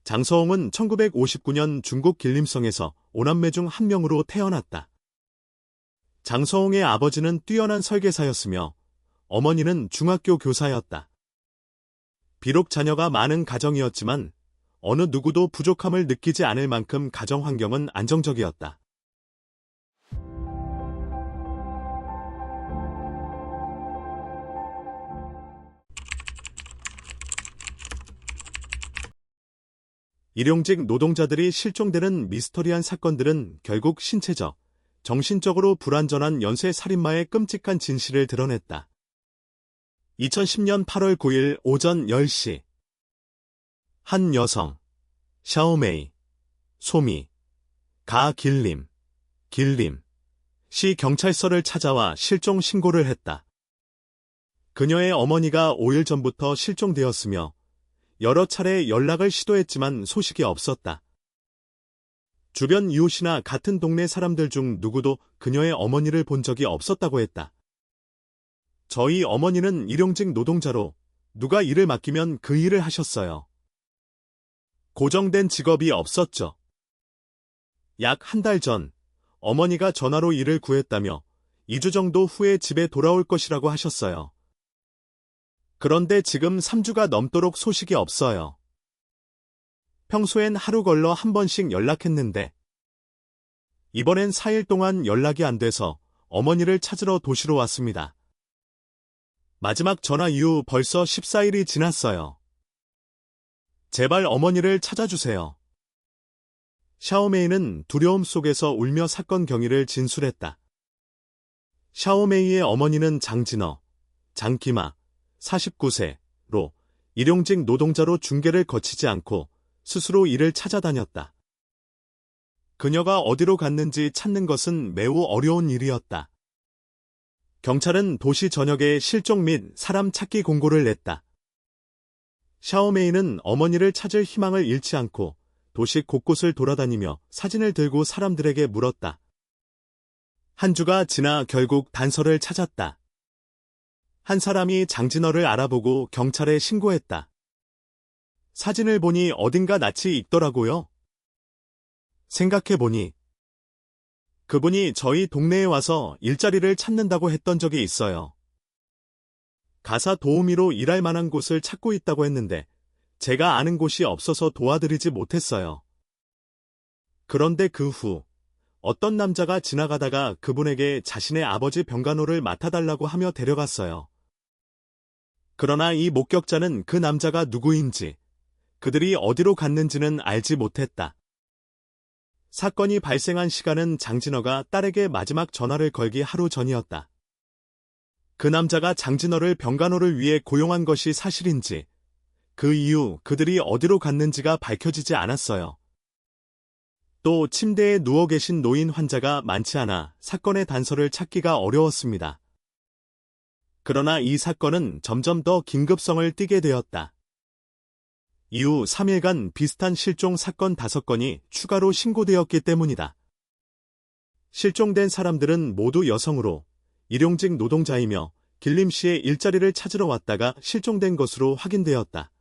장서홍은 1959년 중국 길림성에서 5남매 중 한 명으로 태어났다. 장서홍의 아버지는 뛰어난 설계사였으며 어머니는 중학교 교사였다. 비록 자녀가 많은 가정이었지만 어느 누구도 부족함을 느끼지 않을 만큼 가정 환경은 안정적이었다. 일용직 노동자들이 실종되는 미스터리한 사건들은 결국 신체적, 정신적으로 불완전한 연쇄 살인마의 끔찍한 진실을 드러냈다. 2010년 8월 9일 오전 10시 한 여성, 샤오메이, 소미, 가 길림, 시 경찰서를 찾아와 실종 신고를 했다. 그녀의 어머니가 5일 전부터 실종되었으며 여러 차례 연락을 시도했지만 소식이 없었다. 주변 이웃이나 같은 동네 사람들 중 누구도 그녀의 어머니를 본 적이 없었다고 했다. 저희 어머니는 일용직 노동자로 누가 일을 맡기면 그 일을 하셨어요. 고정된 직업이 없었죠. 약 한 달 전 어머니가 전화로 일을 구했다며 2주 정도 후에 집에 돌아올 것이라고 하셨어요. 그런데 지금 3주가 넘도록 소식이 없어요. 평소엔 하루 걸러 한 번씩 연락했는데 이번엔 4일 동안 연락이 안 돼서 어머니를 찾으러 도시로 왔습니다. 마지막 전화 이후 벌써 14일이 지났어요. 제발 어머니를 찾아주세요. 샤오메이는 두려움 속에서 울며 사건 경위를 진술했다. 샤오메이의 어머니는 장진어, 장기마, 49세로 일용직 노동자로 중개를 거치지 않고 스스로 일을 찾아다녔다. 그녀가 어디로 갔는지 찾는 것은 매우 어려운 일이었다. 경찰은 도시 전역에 실종 및 사람 찾기 공고를 냈다. 샤오메이는 어머니를 찾을 희망을 잃지 않고 도시 곳곳을 돌아다니며 사진을 들고 사람들에게 물었다. 한 주가 지나 결국 단서를 찾았다. 한 사람이 장진어를 알아보고 경찰에 신고했다. 사진을 보니 어딘가 낯이 익더라고요. 생각해보니 그분이 저희 동네에 와서 일자리를 찾는다고 했던 적이 있어요. 가사 도우미로 일할 만한 곳을 찾고 있다고 했는데 제가 아는 곳이 없어서 도와드리지 못했어요. 그런데 그 후 어떤 남자가 지나가다가 그분에게 자신의 아버지 병간호를 맡아달라고 하며 데려갔어요. 그러나 이 목격자는 그 남자가 누구인지, 그들이 어디로 갔는지는 알지 못했다. 사건이 발생한 시간은 장진어가 딸에게 마지막 전화를 걸기 하루 전이었다. 그 남자가 장진어를 병간호를 위해 고용한 것이 사실인지, 그 이후 그들이 어디로 갔는지가 밝혀지지 않았어요. 또 침대에 누워 계신 노인 환자가 많지 않아 사건의 단서를 찾기가 어려웠습니다. 그러나 이 사건은 점점 더 긴급성을 띠게 되었다. 이후 3일간 비슷한 실종 사건 5건이 추가로 신고되었기 때문이다. 실종된 사람들은 모두 여성으로 일용직 노동자이며 길림시의 일자리를 찾으러 왔다가 실종된 것으로 확인되었다.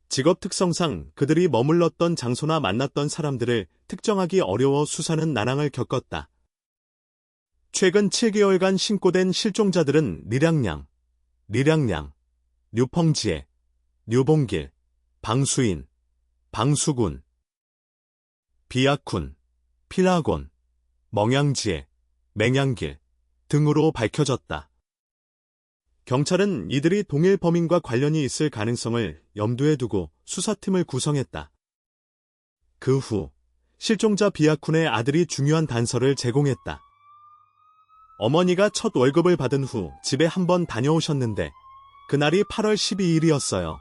직업 특성상 그들이 머물렀던 장소나 만났던 사람들을 특정하기 어려워 수사는 난항을 겪었다. 최근 7개월간 신고된 실종자들은 리량량, 류펑지에, 류봉길, 방수인, 방수군, 비아쿤, 필라곤, 멍양지에, 맹양길 등으로 밝혀졌다. 경찰은 이들이 동일 범인과 관련이 있을 가능성을 염두에 두고 수사팀을 구성했다. 그 후 실종자 비아쿤의 아들이 중요한 단서를 제공했다. 어머니가 첫 월급을 받은 후 집에 한번 다녀오셨는데 그날이 8월 12일이었어요.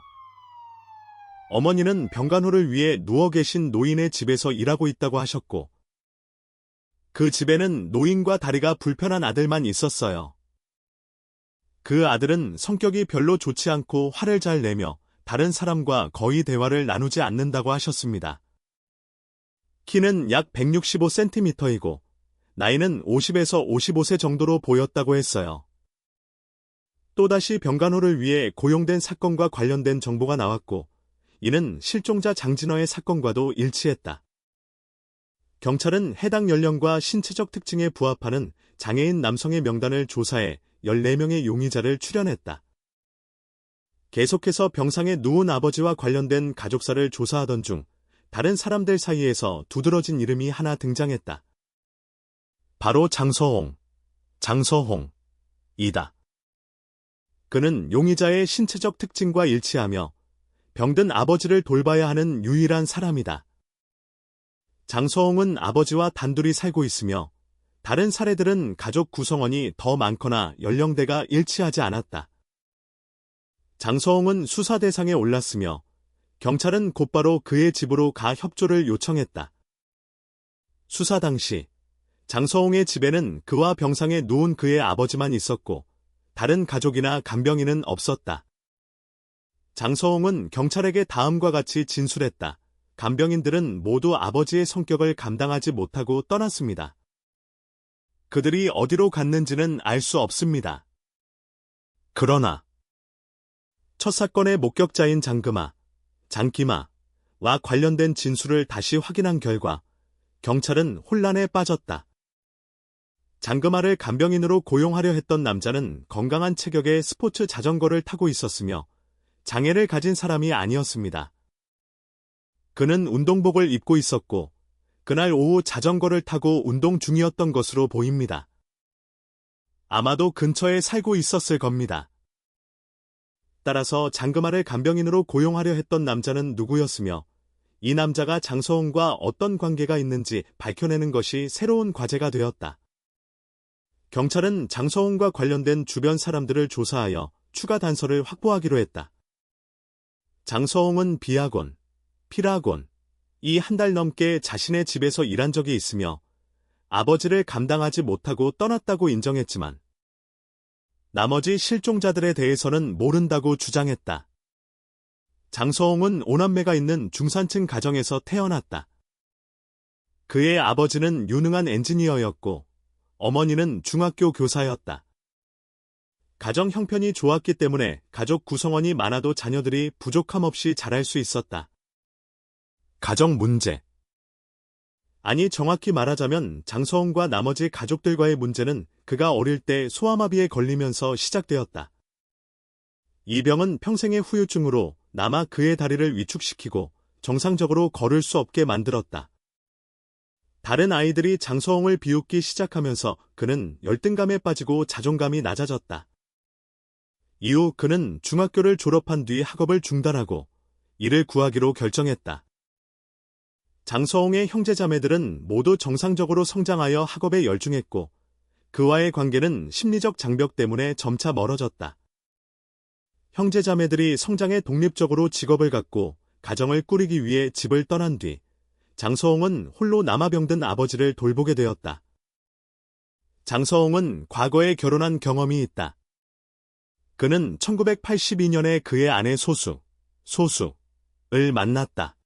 어머니는 병간호를 위해 누워 계신 노인의 집에서 일하고 있다고 하셨고 그 집에는 노인과 다리가 불편한 아들만 있었어요. 그 아들은 성격이 별로 좋지 않고 화를 잘 내며 다른 사람과 거의 대화를 나누지 않는다고 하셨습니다. 키는 약 165cm이고 나이는 50에서 55세 정도로 보였다고 했어요. 또다시 병간호를 위해 고용된 사건과 관련된 정보가 나왔고 이는 실종자 장진어의 사건과도 일치했다. 경찰은 해당 연령과 신체적 특징에 부합하는 장애인 남성의 명단을 조사해 14명의 용의자를 추려냈다. 계속해서 병상에 누운 아버지와 관련된 가족사를 조사하던 중 다른 사람들 사이에서 두드러진 이름이 하나 등장했다. 바로 장서홍이다. 그는 용의자의 신체적 특징과 일치하며 병든 아버지를 돌봐야 하는 유일한 사람이다. 장서홍은 아버지와 단둘이 살고 있으며 다른 사례들은 가족 구성원이 더 많거나 연령대가 일치하지 않았다. 장서홍은 수사 대상에 올랐으며 경찰은 곧바로 그의 집으로 가 협조를 요청했다. 수사 당시 장서홍의 집에는 그와 병상에 누운 그의 아버지만 있었고 다른 가족이나 간병인은 없었다. 장서홍은 경찰에게 다음과 같이 진술했다. 간병인들은 모두 아버지의 성격을 감당하지 못하고 떠났습니다. 그들이 어디로 갔는지는 알 수 없습니다. 그러나 첫 사건의 목격자인 장기마와 관련된 진술을 다시 확인한 결과 경찰은 혼란에 빠졌다. 장기마를 간병인으로 고용하려 했던 남자는 건강한 체격의 스포츠 자전거를 타고 있었으며 장애를 가진 사람이 아니었습니다. 그는 운동복을 입고 있었고 그날 오후 자전거를 타고 운동 중이었던 것으로 보입니다. 아마도 근처에 살고 있었을 겁니다. 따라서 장기마를 간병인으로 고용하려 했던 남자는 누구였으며 이 남자가 장서홍과 어떤 관계가 있는지 밝혀내는 것이 새로운 과제가 되었다. 경찰은 장서홍과 관련된 주변 사람들을 조사하여 추가 단서를 확보하기로 했다. 장서홍은 비학원, 필학원, 이 한 달 넘게 자신의 집에서 일한 적이 있으며 아버지를 감당하지 못하고 떠났다고 인정했지만 나머지 실종자들에 대해서는 모른다고 주장했다. 장서홍은 5남매가 있는 중산층 가정에서 태어났다. 그의 아버지는 유능한 엔지니어였고 어머니는 중학교 교사였다. 가정 형편이 좋았기 때문에 가족 구성원이 많아도 자녀들이 부족함 없이 자랄 수 있었다. 가정 문제. 아니 정확히 말하자면 장서홍과 나머지 가족들과의 문제는 그가 어릴 때 소아마비에 걸리면서 시작되었다. 이 병은 평생의 후유증으로 남아 그의 다리를 위축시키고 정상적으로 걸을 수 없게 만들었다. 다른 아이들이 장서홍을 비웃기 시작하면서 그는 열등감에 빠지고 자존감이 낮아졌다. 이후 그는 중학교를 졸업한 뒤 학업을 중단하고 일을 구하기로 결정했다. 장서홍의 형제자매들은 모두 정상적으로 성장하여 학업에 열중했고 그와의 관계는 심리적 장벽 때문에 점차 멀어졌다. 형제자매들이 성장해 독립적으로 직업을 갖고 가정을 꾸리기 위해 집을 떠난 뒤 장서홍은 홀로 남아 병든 아버지를 돌보게 되었다. 장서홍은 과거에 결혼한 경험이 있다. 그는 1982년에 그의 아내 소숙을 만났다.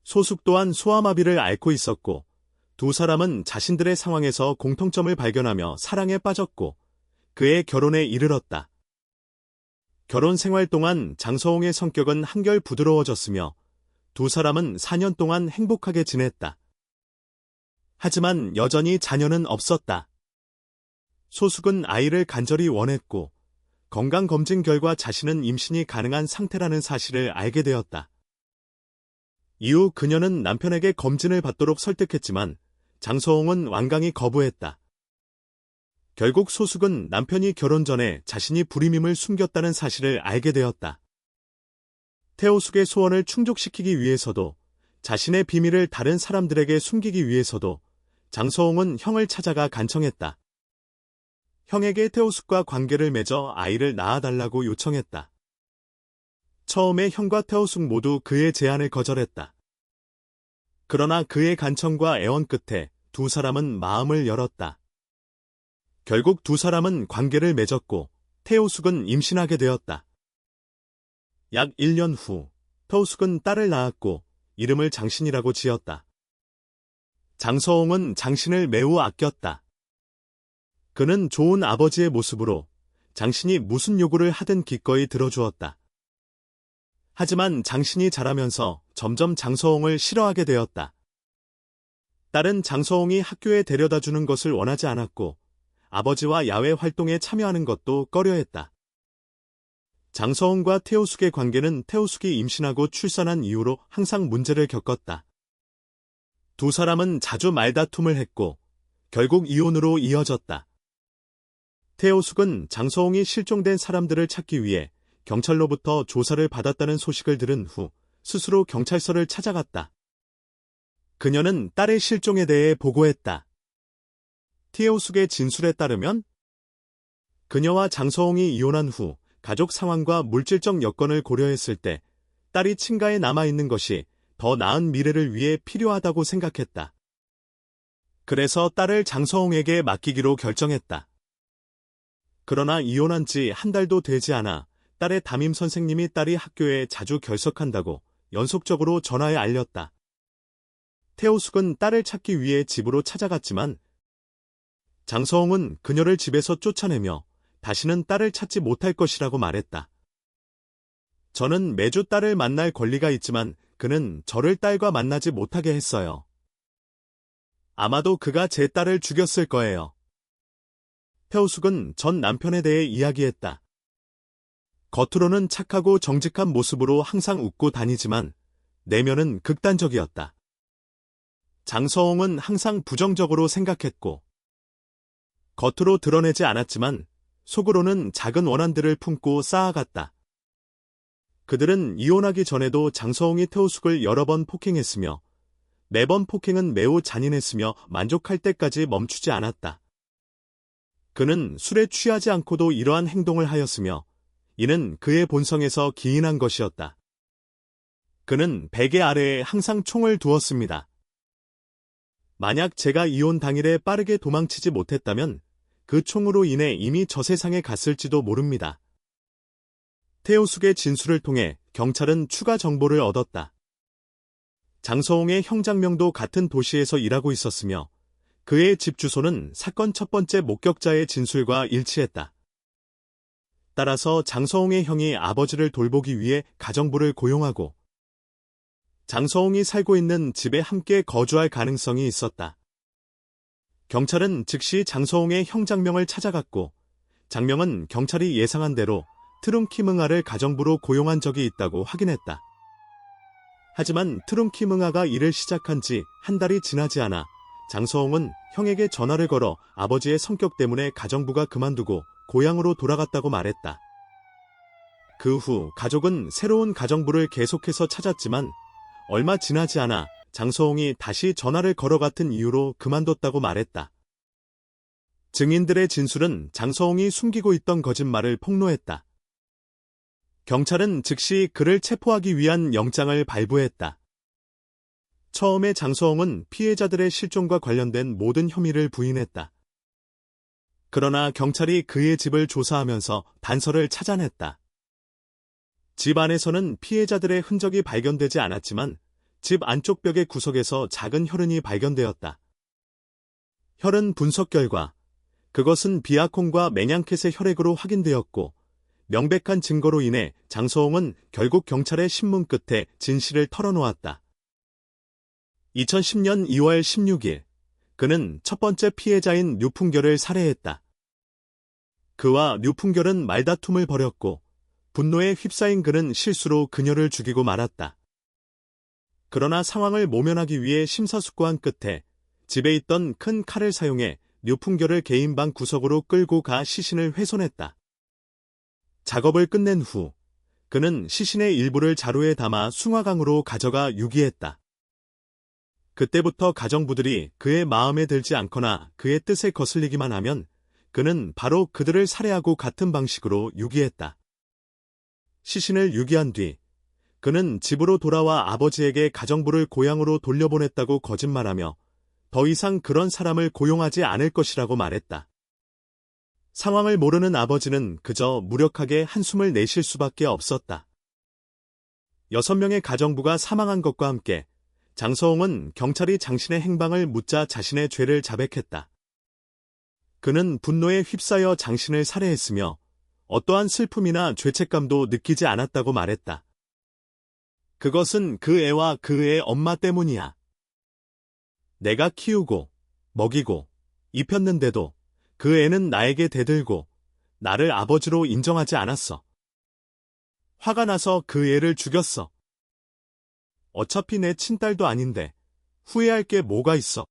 소숙 또한 소아마비를 앓고 있었고 두 사람은 자신들의 상황에서 공통점을 발견하며 사랑에 빠졌고 그의 결혼에 이르렀다. 결혼 생활 동안 장서홍의 성격은 한결 부드러워졌으며 두 사람은 4년 동안 행복하게 지냈다. 하지만 여전히 자녀는 없었다. 소숙은 아이를 간절히 원했고 건강검진 결과 자신은 임신이 가능한 상태라는 사실을 알게 되었다. 이후 그녀는 남편에게 검진을 받도록 설득했지만 장서홍은 완강히 거부했다. 결국 소숙은 남편이 결혼 전에 자신이 불임임을 숨겼다는 사실을 알게 되었다. 태호숙의 소원을 충족시키기 위해서도 자신의 비밀을 다른 사람들에게 숨기기 위해서도 장서홍은 형을 찾아가 간청했다. 형에게 태호숙과 관계를 맺어 아이를 낳아달라고 요청했다. 처음에 형과 태호숙 모두 그의 제안을 거절했다. 그러나 그의 간청과 애원 끝에 두 사람은 마음을 열었다. 결국 두 사람은 관계를 맺었고 태호숙은 임신하게 되었다. 약 1년 후 태호숙은 딸을 낳았고 이름을 장신이라고 지었다. 장서홍은 장신을 매우 아꼈다. 그는 좋은 아버지의 모습으로 장신이 무슨 요구를 하든 기꺼이 들어주었다. 하지만 장신이 자라면서 점점 장서홍을 싫어하게 되었다. 딸은 장서홍이 학교에 데려다 주는 것을 원하지 않았고 아버지와 야외 활동에 참여하는 것도 꺼려했다. 장서홍과 태호숙의 관계는 태호숙이 임신하고 출산한 이후로 항상 문제를 겪었다. 두 사람은 자주 말다툼을 했고 결국 이혼으로 이어졌다. 태호숙은 장서홍이 실종된 사람들을 찾기 위해 경찰로부터 조사를 받았다는 소식을 들은 후 스스로 경찰서를 찾아갔다. 그녀는 딸의 실종에 대해 보고했다. 태호숙의 진술에 따르면 그녀와 장서홍이 이혼한 후 가족 상황과 물질적 여건을 고려했을 때 딸이 친가에 남아있는 것이 더 나은 미래를 위해 필요하다고 생각했다. 그래서 딸을 장서홍에게 맡기기로 결정했다. 그러나 이혼한 지 한 달도 되지 않아 딸의 담임 선생님이 딸이 학교에 자주 결석한다고 연속적으로 전화해 알렸다. 태호숙은 딸을 찾기 위해 집으로 찾아갔지만 장서홍은 그녀를 집에서 쫓아내며 다시는 딸을 찾지 못할 것이라고 말했다. 저는 매주 딸을 만날 권리가 있지만 그는 저를 딸과 만나지 못하게 했어요. 아마도 그가 제 딸을 죽였을 거예요. 태호숙은 전 남편에 대해 이야기했다. 겉으로는 착하고 정직한 모습으로 항상 웃고 다니지만 내면은 극단적이었다. 장서홍은 항상 부정적으로 생각했고 겉으로 드러내지 않았지만 속으로는 작은 원한들을 품고 쌓아갔다. 그들은 이혼하기 전에도 장서홍이 태호숙을 여러 번 폭행했으며 매번 폭행은 매우 잔인했으며 만족할 때까지 멈추지 않았다. 그는 술에 취하지 않고도 이러한 행동을 하였으며 이는 그의 본성에서 기인한 것이었다. 그는 베개 아래에 항상 총을 두었습니다. 만약 제가 이혼 당일에 빠르게 도망치지 못했다면 그 총으로 인해 이미 저 세상에 갔을지도 모릅니다. 태호숙의 진술을 통해 경찰은 추가 정보를 얻었다. 장서홍의 형장명도 같은 도시에서 일하고 있었으며 그의 집 주소는 사건 첫 번째 목격자의 진술과 일치했다. 따라서 장서홍의 형이 아버지를 돌보기 위해 가정부를 고용하고 장서홍이 살고 있는 집에 함께 거주할 가능성이 있었다. 경찰은 즉시 장서홍의 형 장명을 찾아갔고 장명은 경찰이 예상한 대로 트룬키뭉아를 가정부로 고용한 적이 있다고 확인했다. 하지만 트룬키뭉아가 일을 시작한 지 한 달이 지나지 않아 장서홍은 형에게 전화를 걸어 아버지의 성격 때문에 가정부가 그만두고 고향으로 돌아갔다고 말했다. 그 후 가족은 새로운 가정부를 계속해서 찾았지만 얼마 지나지 않아 장서홍이 다시 전화를 걸어 같은 이유로 그만뒀다고 말했다. 증인들의 진술은 장서홍이 숨기고 있던 거짓말을 폭로했다. 경찰은 즉시 그를 체포하기 위한 영장을 발부했다. 처음에 장서홍은 피해자들의 실종과 관련된 모든 혐의를 부인했다. 그러나 경찰이 그의 집을 조사하면서 단서를 찾아냈다. 집 안에서는 피해자들의 흔적이 발견되지 않았지만 집 안쪽 벽의 구석에서 작은 혈흔이 발견되었다. 혈흔 분석 결과 그것은 비아콩과 맹양캣의 혈액으로 확인되었고 명백한 증거로 인해 장서홍은 결국 경찰의 신문 끝에 진실을 털어놓았다. 2010년 2월 16일 그는 첫 번째 피해자인 류풍결을 살해했다. 그와 류풍결은 말다툼을 벌였고 분노에 휩싸인 그는 실수로 그녀를 죽이고 말았다. 그러나 상황을 모면하기 위해 심사숙고한 끝에 집에 있던 큰 칼을 사용해 류풍결을 개인 방 구석으로 끌고 가 시신을 훼손했다. 작업을 끝낸 후 그는 시신의 일부를 자루에 담아 숭화강으로 가져가 유기했다. 그때부터 가정부들이 그의 마음에 들지 않거나 그의 뜻에 거슬리기만 하면 그는 바로 그들을 살해하고 같은 방식으로 유기했다. 시신을 유기한 뒤 그는 집으로 돌아와 아버지에게 가정부를 고향으로 돌려보냈다고 거짓말하며 더 이상 그런 사람을 고용하지 않을 것이라고 말했다. 상황을 모르는 아버지는 그저 무력하게 한숨을 내쉴 수밖에 없었다. 6명의 가정부가 사망한 것과 함께 장서홍은 경찰이 장신의 행방을 묻자 자신의 죄를 자백했다. 그는 분노에 휩싸여 장신을 살해했으며 어떠한 슬픔이나 죄책감도 느끼지 않았다고 말했다. 그것은 그 애와 그 애 엄마 때문이야. 내가 키우고, 먹이고, 입혔는데도 그 애는 나에게 대들고 나를 아버지로 인정하지 않았어. 화가 나서 그 애를 죽였어. 어차피 내 친딸도 아닌데 후회할 게 뭐가 있어.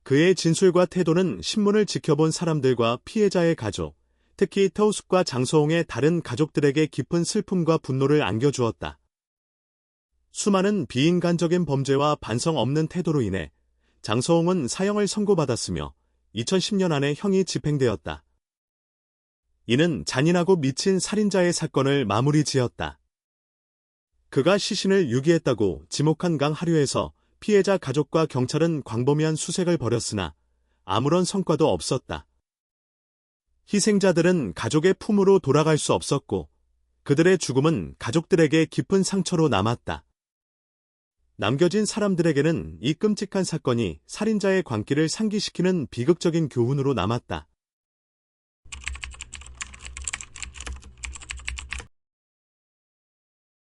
그의 진술과 태도는 신문을 지켜본 사람들과 피해자의 가족, 특히 태우숙과 장소홍의 다른 가족들에게 깊은 슬픔과 분노를 안겨주었다. 수많은 비인간적인 범죄와 반성 없는 태도로 인해 장소홍은 사형을 선고받았으며 2010년 안에 형이 집행되었다. 이는 잔인하고 미친 살인자의 사건을 마무리 지었다. 그가 시신을 유기했다고 지목한 강 하류에서 피해자 가족과 경찰은 광범위한 수색을 벌였으나 아무런 성과도 없었다. 희생자들은 가족의 품으로 돌아갈 수 없었고 그들의 죽음은 가족들에게 깊은 상처로 남았다. 남겨진 사람들에게는 이 끔찍한 사건이 살인자의 광기를 상기시키는 비극적인 교훈으로 남았다.